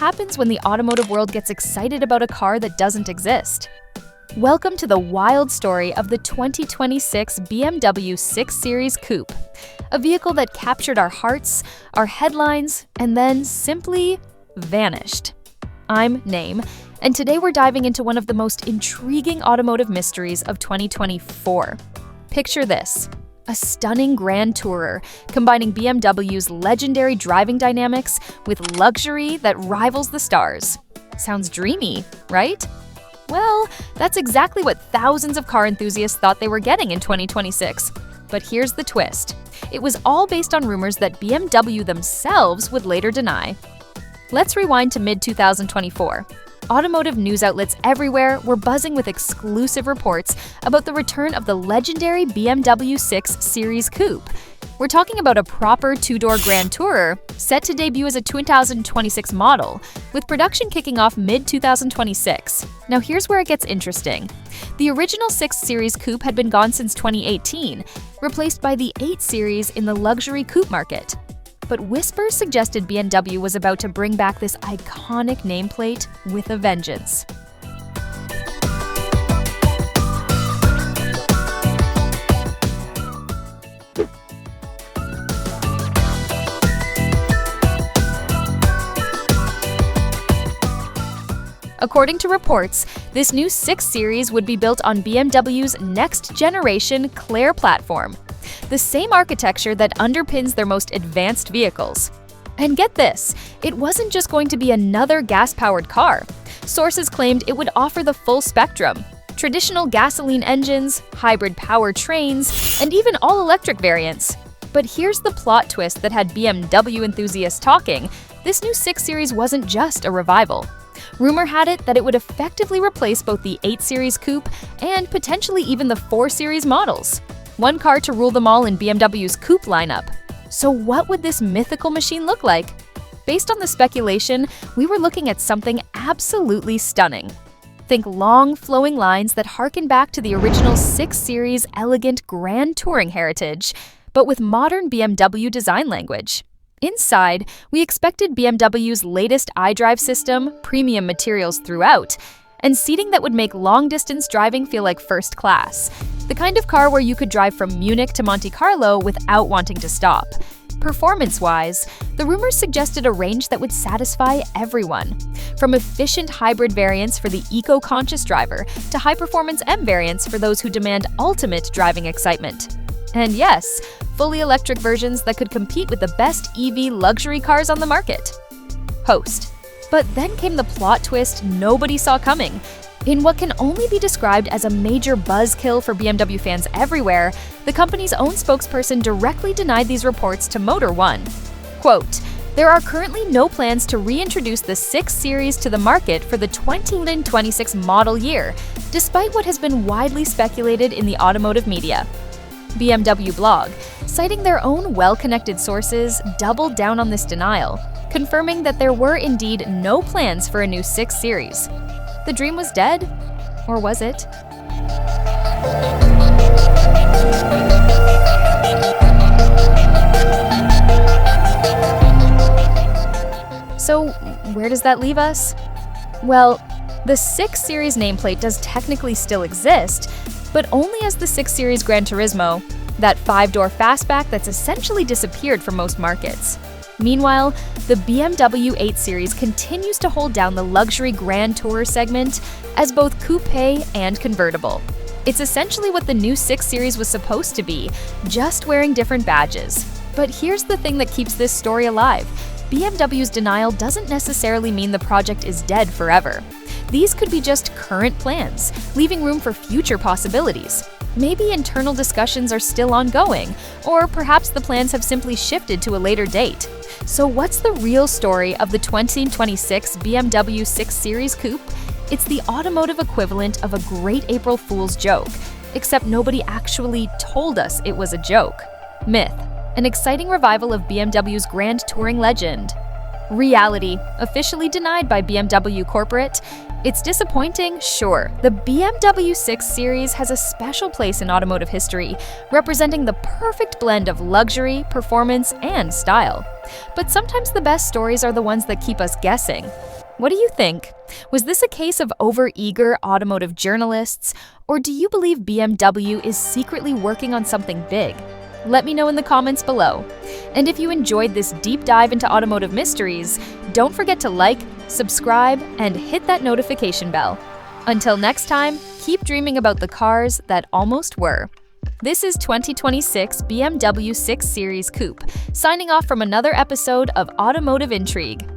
happens when the automotive world gets excited about a car that doesn't exist. Welcome to the wild story of the 2026 BMW 6 Series Coupe, a vehicle that captured our hearts, our headlines, and then simply vanished. I'm Naim, and today we're diving into one of the most intriguing automotive mysteries of 2024. Picture this: a stunning Grand Tourer, combining BMW's legendary driving dynamics with luxury that rivals the stars. Sounds dreamy, right? Well, that's exactly what thousands of car enthusiasts thought they were getting in 2026. But here's the twist. It was all based on rumors that BMW themselves would later deny. Let's rewind to mid-2024. Automotive news outlets everywhere were buzzing with exclusive reports about the return of the legendary BMW 6 Series Coupe. We're talking about a proper two-door Grand Tourer set to debut as a 2026 model, with production kicking off mid-2026. Now here's where it gets interesting. The original 6 Series Coupe had been gone since 2018, replaced by the 8 Series in the luxury coupe market. But whispers suggested BMW was about to bring back this iconic nameplate with a vengeance. According to reports, this new 6 Series would be built on BMW's next-generation Claire platform, the same architecture that underpins their most advanced vehicles. And get this, it wasn't just going to be another gas-powered car. Sources claimed it would offer the full spectrum: traditional gasoline engines, hybrid powertrains, and even all-electric variants. But here's the plot twist that had BMW enthusiasts talking: this new 6 Series wasn't just a revival. Rumor had it that it would effectively replace both the 8 Series Coupe and potentially even the 4 Series models. One car to rule them all in BMW's coupe lineup. So what would this mythical machine look like? Based on the speculation, we were looking at something absolutely stunning. Think long, flowing lines that harken back to the original 6 Series elegant Grand Touring heritage, but with modern BMW design language. Inside, we expected BMW's latest iDrive system, premium materials throughout, and seating that would make long-distance driving feel like first class. The kind of car where you could drive from Munich to Monte Carlo without wanting to stop. Performance-wise, the rumors suggested a range that would satisfy everyone, from efficient hybrid variants for the eco-conscious driver to high-performance M variants for those who demand ultimate driving excitement. And yes, fully electric versions that could compete with the best EV luxury cars on the market. Post. But then came the plot twist nobody saw coming. In what can only be described as a major buzzkill for BMW fans everywhere, the company's own spokesperson directly denied these reports to Motor One. Quote, "There are currently no plans to reintroduce the 6 Series to the market for the 2026 model year, despite what has been widely speculated in the automotive media." BMW blog, citing their own well-connected sources, doubled down on this denial, confirming that there were indeed no plans for a new 6 Series. The dream was dead, or was it? So, where does that leave us? Well, the 6 Series nameplate does technically still exist, but only as the 6 Series Gran Turismo, that 5-door fastback that's essentially disappeared from most markets. Meanwhile, the BMW 8 Series continues to hold down the luxury Grand Tourer segment as both coupe and convertible. It's essentially what the new 6 Series was supposed to be, just wearing different badges. But here's the thing that keeps this story alive: BMW's denial doesn't necessarily mean the project is dead forever. These could be just current plans, leaving room for future possibilities. Maybe internal discussions are still ongoing, or perhaps the plans have simply shifted to a later date. So what's the real story of the 2026 BMW 6 Series Coupe? It's the automotive equivalent of a great April Fool's joke, except nobody actually told us it was a joke. Myth: an exciting revival of BMW's Grand Touring legend. Reality: officially denied by BMW corporate. It's disappointing, sure. The BMW 6 Series has a special place in automotive history, representing the perfect blend of luxury, performance, and style. But sometimes the best stories are the ones that keep us guessing. What do you think? Was this a case of overeager automotive journalists, or do you believe BMW is secretly working on something big? Let me know in the comments below. And if you enjoyed this deep dive into automotive mysteries, don't forget to like, subscribe, and hit that notification bell. Until next time, keep dreaming about the cars that almost were. This is 2026 BMW 6 Series Coupe, signing off from another episode of Automotive Intrigue.